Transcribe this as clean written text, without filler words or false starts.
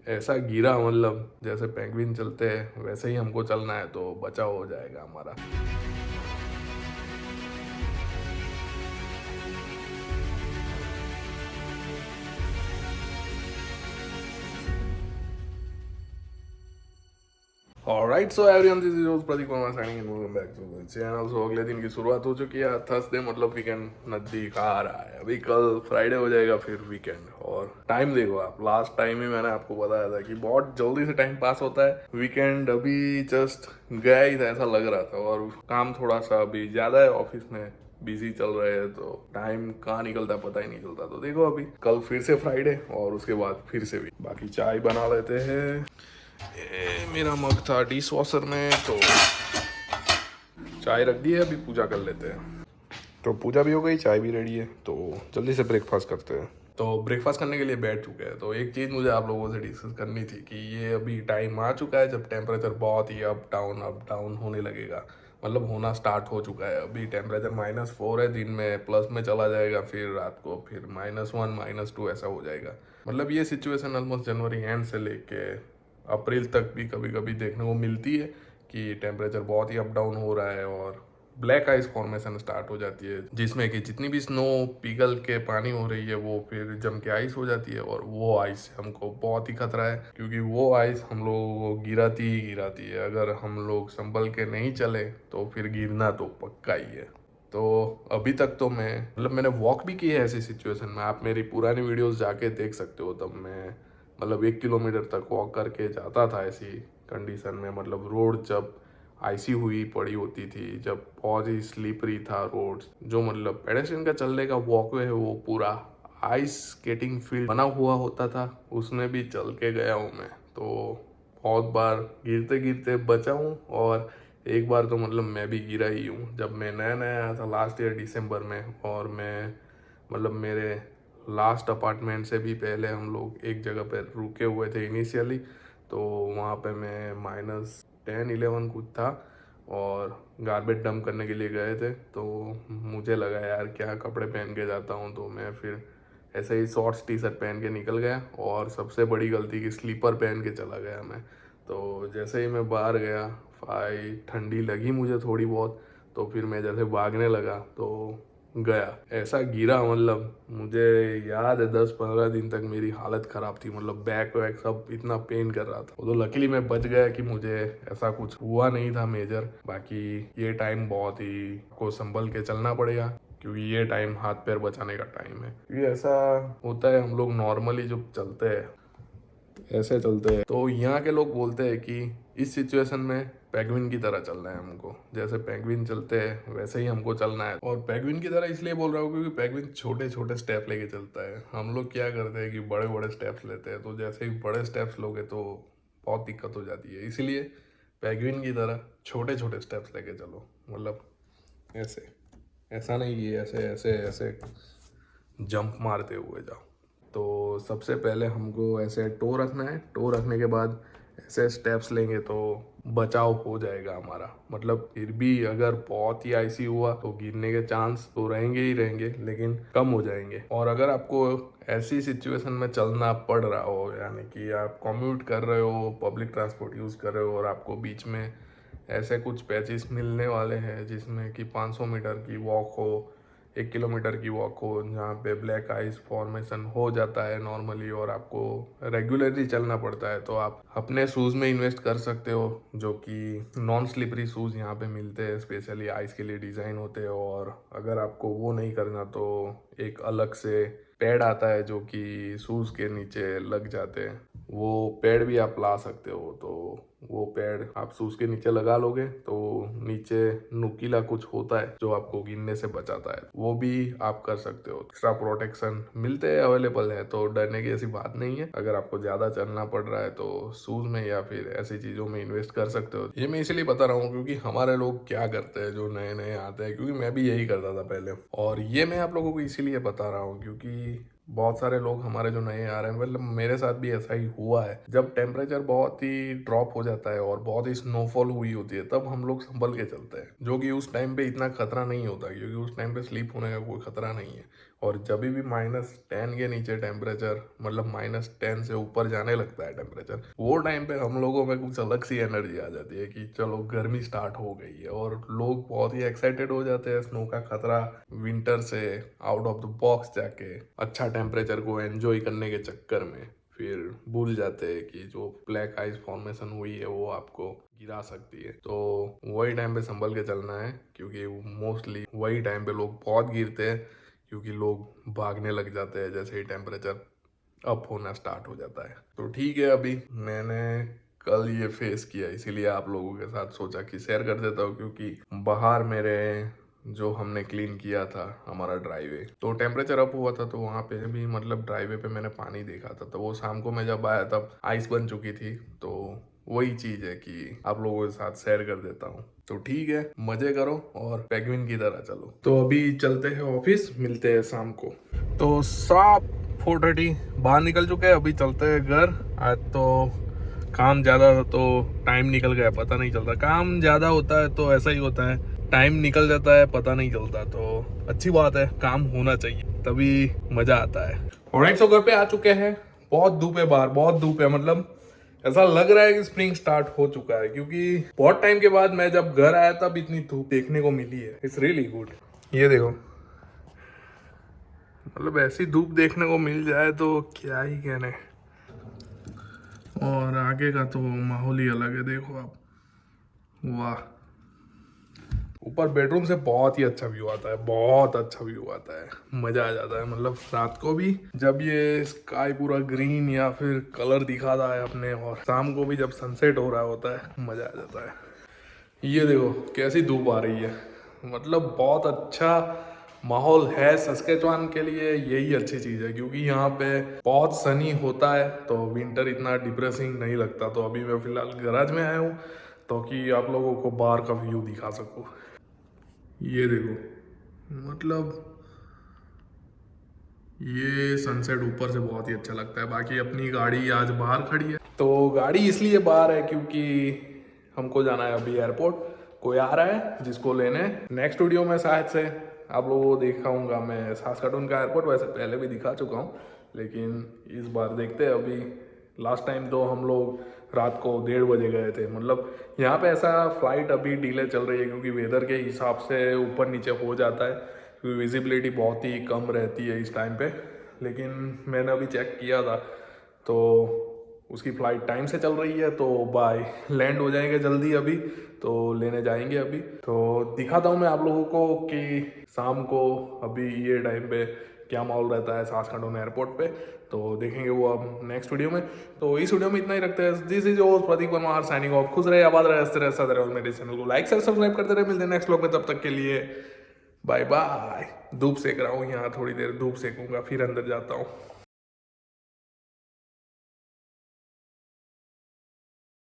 ऐसा गिरा मतलब जैसे पेंगुइन चलते हैं वैसे ही हमको चलना है तो बचाव हो जाएगा हमारा। Alright, so everyone, this is your Pradeep Verma signing in, welcome back to the channel. So अगले दिन की शुरुआत हो चुकी है। थर्सडे मतलब वीकेंड नजदीक आ रहा है। अभी कल फ्राइडे हो जाएगा फिर वीकेंड। और टाइम देखो आप, लास्ट टाइम ही मैंने आपको बताया था कि बहुत जल्दी से टाइम पास होता है। वीकेंड अभी जस्ट गया ही था ऐसा लग रहा था, और काम थोड़ा सा अभी ज्यादा है, ऑफिस में बिजी चल रहे हैं तो टाइम कहाँ निकलता पता ही नहीं चलता। तो देखो अभी कल फिर से फ्राइडे और उसके बाद फिर से भी बाकी चाय बना लेते हैं। ये मेरा मग था डिश वॉशर में, तो चाय रख दी है, अभी पूजा कर लेते हैं। तो पूजा भी हो गई, चाय भी रेडी है, तो जल्दी से ब्रेकफास्ट करते हैं। तो ब्रेकफास्ट करने के लिए बैठ चुके हैं। तो एक चीज़ मुझे आप लोगों से डिस्कस करनी थी कि ये अभी टाइम आ चुका है जब टेम्परेचर बहुत ही अप डाउन होने लगेगा। मतलब होना स्टार्ट हो चुका है। अभी टेम्परेचर -4 है, दिन में प्लस में चला जाएगा, फिर रात को फिर -1 -2 ऐसा हो जाएगा। मतलब ये सिचुएशन ऑलमोस्ट जनवरी एंड से लेके अप्रैल तक भी कभी कभी देखने को मिलती है कि टेम्परेचर बहुत ही अप डाउन हो रहा है और ब्लैक आइस फॉर्मेशन स्टार्ट हो जाती है, जिसमें कि जितनी भी स्नो पिघल के पानी हो रही है वो फिर जम के आइस हो जाती है। और वो आइस से हमको बहुत ही खतरा है, क्योंकि वो आइस हम लोगों को गिराती ही गिराती है। अगर हम लोग संभल के नहीं चले तो फिर गिरना तो पक्का ही है। तो अभी तक तो मैंने वॉक भी की है ऐसी सिचुएशन में। आप मेरी पुरानी वीडियोस जाके देख सकते हो। तब मैं मतलब 1 किलोमीटर तक वॉक करके जाता था ऐसी कंडीशन में। मतलब रोड जब आइसी हुई पड़ी होती थी, जब बहुत ही स्लिपरी था रोड, जो मतलब पेडेस्ट्रियन का चलने का वॉकवे है वो पूरा आइस स्केटिंग फील्ड बना हुआ होता था, उसमें भी चल के गया हूँ मैं। तो बहुत बार गिरते गिरते बचा हूँ, और एक बार तो मतलब मैं भी गिरा ही हूँ। जब मैं नया नया आया था लास्ट ईयर दिसंबर में, और मैं मतलब मेरे लास्ट अपार्टमेंट से भी पहले हम लोग एक जगह पर रुके हुए थे इनिशियली। तो वहाँ पे मैं -10 11 कुछ था, और गार्बेज डंप करने के लिए गए थे। तो मुझे लगा यार क्या कपड़े पहन के जाता हूँ, तो मैं फिर ऐसे ही शॉर्ट्स टी शर्ट पहन के निकल गया, और सबसे बड़ी गलती की स्लीपर पहन के चला गया मैं। तो जैसे ही मैं बाहर गया, भाई ठंडी लगी मुझे थोड़ी बहुत, तो फिर मैं जैसे भागने लगा तो गया, ऐसा गिरा मतलब मुझे याद है 10 15 दिन तक मेरी हालत ख़राब थी। मतलब बैक वैक सब इतना पेन कर रहा था। वो तो लकीली मैं बच गया कि मुझे ऐसा कुछ हुआ नहीं था मेजर। बाकी ये टाइम बहुत ही को संभल के चलना पड़ेगा, क्योंकि ये टाइम हाथ पैर बचाने का टाइम है। क्योंकि ऐसा होता है, हम लोग नॉर्मली जो चलते हैं ऐसे चलते हैं, तो यहाँ के लोग बोलते हैं कि इस सिचुएशन में पेंगुइन की तरह चलना है हमको। जैसे पेंगुइन चलते हैं वैसे ही हमको चलना है। और पेंगुइन की तरह इसलिए बोल रहा हूँ क्योंकि पेंगुइन छोटे छोटे स्टेप लेके चलता है। हम लोग क्या करते हैं कि बड़े बड़े स्टेप्स लेते हैं, तो जैसे ही बड़े स्टेप्स लोगे तो बहुत दिक्कत हो जाती है। इसीलिए पेंगुइन की तरह छोटे छोटे स्टेप्स लेके चलो। मतलब ऐसे, ऐसा नहीं कि ऐसे ऐसे ऐसे जंप मारते हुए जाओ। तो सबसे पहले हमको ऐसे टो रखना है। टो रखने के बाद ऐसे स्टेप्स लेंगे तो बचाव हो जाएगा हमारा। मतलब फिर भी अगर बहुत ही आईसी हुआ तो गिरने के चांस तो रहेंगे ही रहेंगे, लेकिन कम हो जाएंगे। और अगर आपको ऐसी सिचुएशन में चलना पड़ रहा हो, यानी कि आप कम्यूट कर रहे हो, पब्लिक ट्रांसपोर्ट यूज़ कर रहे हो, और आपको बीच में ऐसे कुछ पैचेस मिलने वाले हैं जिसमें कि 500 मीटर की वॉक हो, 1 किलोमीटर की वॉक हो, जहाँ पे ब्लैक आइस फॉर्मेशन हो जाता है नॉर्मली, और आपको रेगुलरली चलना पड़ता है, तो आप अपने शूज़ में इन्वेस्ट कर सकते हो, जो कि नॉन स्लिपरी शूज़ यहाँ पे मिलते हैं, स्पेशली आइस के लिए डिज़ाइन होते हैं। और अगर आपको वो नहीं करना तो एक अलग से पैड आता है जो कि शूज़ के नीचे लग जाते हैं। वो पैड भी आप ला सकते हो। तो वो पैड आप शूज के नीचे लगा लोगे तो नीचे नुकीला कुछ होता है जो आपको गिरने से बचाता है, वो भी आप कर सकते हो। एक्स्ट्रा प्रोटेक्शन मिलते हैं, अवेलेबल है, तो डरने की ऐसी बात नहीं है। अगर आपको ज्यादा चलना पड़ रहा है तो शूज में या फिर ऐसी चीजों में इन्वेस्ट कर सकते हो। ये मैं इसलिए बता रहा हूँ क्योंकि हमारे लोग क्या करते हैं जो नए नए आते हैं, क्योंकि मैं भी यही करता था पहले। और ये मैं आप लोगों को इसीलिए बता रहा हूँ क्योंकि बहुत सारे लोग हमारे जो नए आ रहे हैं, मतलब मेरे साथ भी ऐसा ही हुआ है। जब टेम्परेचर बहुत ही ड्रॉप हो जाता है और बहुत ही स्नोफॉल हुई होती है, तब हम लोग संभल के चलते हैं, जो कि उस टाइम पे इतना खतरा नहीं होता, क्योंकि उस टाइम पे स्लीप होने का कोई खतरा नहीं है। और जब भी -10 के नीचे टेम्परेचर, मतलब -10 से ऊपर जाने लगता है टेम्परेचर, वो टाइम पे हम लोगों में कुछ अलग सी एनर्जी आ जाती है कि चलो गर्मी स्टार्ट हो गई है, और लोग बहुत ही एक्साइटेड हो जाते हैं स्नो का खतरा विंटर से आउट ऑफ द बॉक्स जाके अच्छा टेम्परेचर को एंजॉय करने के चक्कर में फिर भूल जाते हैं कि जो ब्लैक आइस फॉर्मेशन हुई है वो आपको गिरा सकती है। तो वही टाइम पे संभल के चलना है, क्योंकि मोस्टली वही टाइम पे लोग बहुत गिरते हैं, क्योंकि लोग भागने लग जाते हैं जैसे ही टेम्परेचर अप होना स्टार्ट हो जाता है। तो ठीक है, अभी मैंने कल ये फेस किया, इसीलिए आप लोगों के साथ सोचा कि शेयर कर देता हूँ, क्योंकि बाहर मेरे जो हमने क्लीन किया था हमारा ड्राईवे, तो टेम्परेचर अप हुआ था, तो वहाँ पे भी मतलब ड्राईवे पे मैंने पानी देखा था, तो वो शाम को मैं जब आया तब आइस बन चुकी थी। तो वही चीज़ है कि आप लोगों के साथ शेयर कर देता हूँ। तो ठीक है, मजे करो और पेंगुइन की तरह चलो। तो अभी चलते हैं ऑफिस, मिलते हैं शाम को। तो साफ 4:30 बाहर निकल चुके हैं, अभी चलते हैं घर। आज तो काम ज़्यादा था तो टाइम निकल गया, पता नहीं चलता। काम ज़्यादा होता है तो ऐसा ही होता है, टाइम निकल जाता है, पता नहीं चलता। तो अच्छी बात है, काम होना चाहिए, तभी मज़ा आता है। ऑलराइट, सो घर पे आ चुके हैं। बहुत धूप है बाहर, बहुत धूप है, मतलब ऐसा लग रहा है कि स्प्रिंग स्टार्ट हो चुका है, क्योंकि बहुत टाइम के बाद मैं जब घर आया तब इतनी धूप देखने को मिली है। It's really good. ये देखो, मतलब ऐसी धूप देखने को मिल जाए तो क्या ही कहने। और आगे का तो माहौल ही अलग है, देखो आप, वाह। ऊपर बेडरूम से बहुत ही अच्छा व्यू आता है, बहुत अच्छा व्यू आता है, मजा आ जाता है। मतलब रात को भी जब ये स्काई पूरा ग्रीन या फिर कलर दिखाता है अपने, और शाम को भी जब सनसेट हो रहा होता है, मजा आ जाता है। ये देखो कैसी धूप आ रही है, मतलब बहुत अच्छा माहौल है सस्केचुआन के लिए। यही अच्छी चीज़ है, क्योंकि यहाँ पे बहुत सनी होता है, तो विंटर इतना डिप्रेसिंग नहीं लगता। तो अभी मैं फिलहाल गैराज में आया हूँ, तो कि आप लोगों को बाहर का व्यू दिखा सकूँ। ये देखो, मतलब ये सनसेट ऊपर से बहुत ही अच्छा लगता है। बाकी अपनी गाड़ी आज बाहर खड़ी है, तो गाड़ी इसलिए बाहर है क्योंकि हमको जाना है अभी एयरपोर्ट। कोई आ रहा है जिसको लेने नेक्स्ट वीडियो में शायद से आप लोगों को दिखाऊंगा मैं सास्काटून का एयरपोर्ट। वैसे पहले भी दिखा चुका हूँ, लेकिन इस बार देखते हैं। अभी लास्ट टाइम तो हम लोग रात को 1:30 बजे गए थे। मतलब यहाँ पे ऐसा फ्लाइट अभी डिले चल रही है, क्योंकि वेदर के हिसाब से ऊपर नीचे हो जाता है, क्योंकि विजिबिलिटी बहुत ही कम रहती है इस टाइम पे। लेकिन मैंने अभी चेक किया था तो उसकी फ़्लाइट टाइम से चल रही है, तो बाय लैंड हो जाएंगे जल्दी अभी, तो लेने जाएंगे अभी। तो दिखाता हूँ मैं आप लोगों को कि शाम को अभी ये टाइम पे क्या माहौल रहता है सास्काटून एयरपोर्ट पे। तो देखेंगे वो अब नेक्स्ट वीडियो में। तो इस वीडियो में इतना ही रखते हैं। This is your Prateek Parmar signing off. खुश रहे, आबाद रहे, हंसते रहे, साथ रहे, और मेरे चैनल को लाइक शेयर सब्सक्राइब करते रहे। मिलते हैं नेक्स्ट व्लॉग में, तब तक के लिए बाय बाय। धूप सेक रहा हूँ यहाँ, थोड़ी देर धूप सेकूंगा, फिर अंदर जाता हूँ।